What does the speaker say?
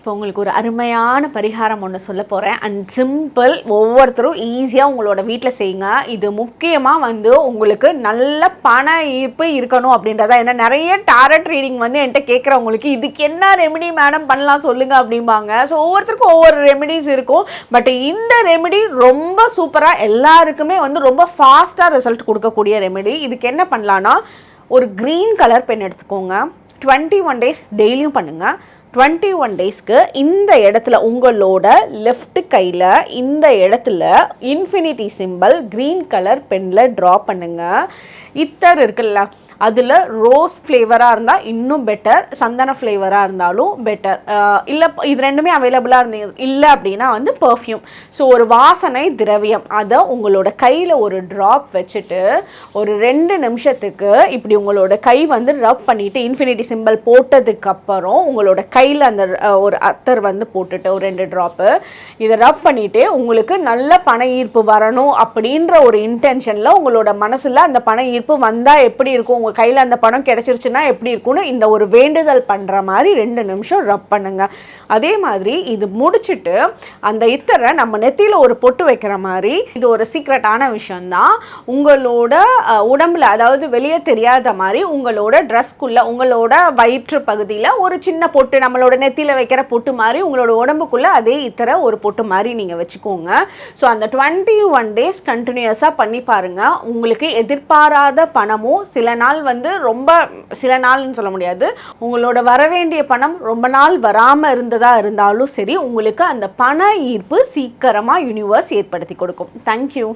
இப்போ உங்களுக்கு ஒரு அருமையான பரிகாரம் ஒன்று சொல்ல போகிறேன். அண்ட் சிம்பிள், ஒவ்வொருத்தரும் ஈஸியாக உங்களோட வீட்டில் செய்யுங்க. இது முக்கியமாக உங்களுக்கு நல்ல பண ஈர்ப்பு இருக்கணும் அப்படின்றதா. ஏன்னா நிறைய டாரட் ரீடிங் என்கிட்ட கேட்குறவங்களுக்கு இதுக்கு என்ன ரெமெடி மேடம் பண்ணலாம் சொல்லுங்கள் அப்படிம்பாங்க. ஸோ ஒவ்வொருத்தருக்கும் ஒவ்வொரு ரெமெடிஸ் இருக்கும். பட் இந்த ரெமெடி ரொம்ப சூப்பராக எல்லாருக்குமே ரொம்ப ஃபாஸ்ட்டாக ரிசல்ட் கொடுக்கக்கூடிய ரெமெடி. இதுக்கு என்ன பண்ணலான்னா, ஒரு க்ரீன் கலர் பென் எடுத்துக்கோங்க. 21 டேஸ் டெய்லியும் பண்ணுங்கள். 21 டேஸ்க்கு இந்த இடத்துல உங்களோட லெஃப்ட் கையில் இந்த இடத்துல infinity simple green colour pencil draw பண்ணுங்க. இத்தர் இருக்குல்ல, அதில் ரோஸ் ஃப்ளேவராக இருந்தால் இன்னும் பெட்டர், சந்தன ஃப்ளேவராக இருந்தாலும் பெட்டர். இல்லை இது ரெண்டுமே அவைலபிளாக இல்லை அப்படின்னா பர்ஃப்யூம். ஸோ ஒரு வாசனை திரவியம் அதை உங்களோட கையில் ஒரு ட்ராப் வச்சுட்டு ஒரு 2 நிமிஷத்துக்கு இப்படி உங்களோட கை ரப் பண்ணிவிட்டு இன்ஃபினிட்டி சிம்பிள் போட்டதுக்கப்புறம் உங்களோட கையில் அந்த ஒரு அத்தர் போட்டுட்டு ஒரு 2 ட்ராப்பு இதை ரப் பண்ணிவிட்டு உங்களுக்கு நல்ல பண ஈர்ப்பு வரணும் அப்படின்ற ஒரு இன்டென்ஷனில் உங்களோட மனசில் அந்த பண ஈர்ப்பு வந்தால் எப்படி இருக்கும், உங்கள் கையில் அந்த பணம் கிடைச்சிருச்சுன்னா எப்படி இருக்கும்னு இந்த ஒரு வேண்டுதல் பண்ணுற மாதிரி 2 நிமிஷம் ரப் பண்ணுங்க. அதே மாதிரி இது முடிச்சுட்டு அந்த இத்தரை நம்ம நெத்தியில் ஒரு பொட்டு வைக்கிற மாதிரி, இது ஒரு சீக்ரெட்டான விஷயம்தான், உங்களோட உடம்புல, அதாவது வெளியே தெரியாத மாதிரி உங்களோட ட்ரெஸ்க்குள்ளே உங்களோட வயிற்று பகுதியில் ஒரு சின்ன பொட்டு, நம்மளோட நெத்தியில் வைக்கிற பொட்டு மாதிரி உங்களோட உடம்புக்குள்ளே அதே இத்தரை ஒரு பொட்டு மாதிரி நீங்கள் வச்சுக்கோங்க. ஸோ அந்த 21 டேஸ் கண்டினியூஸாக பண்ணி பாருங்கள். உங்களுக்கு எதிர்பாராத பணமும் சில நாள் ரொம்ப சில நாள்னு சொல்ல முடியாது, உங்களோட வரவேண்டிய பணம் ரொம்ப நாள் வராமல் இருந்தாலும் சரி, உங்களுக்கு அந்த பண ஈர்ப்பு சீக்கிரமாக யூனிவர்ஸ் ஏற்படுத்தி கொடுக்கும். தேங்க்யூ.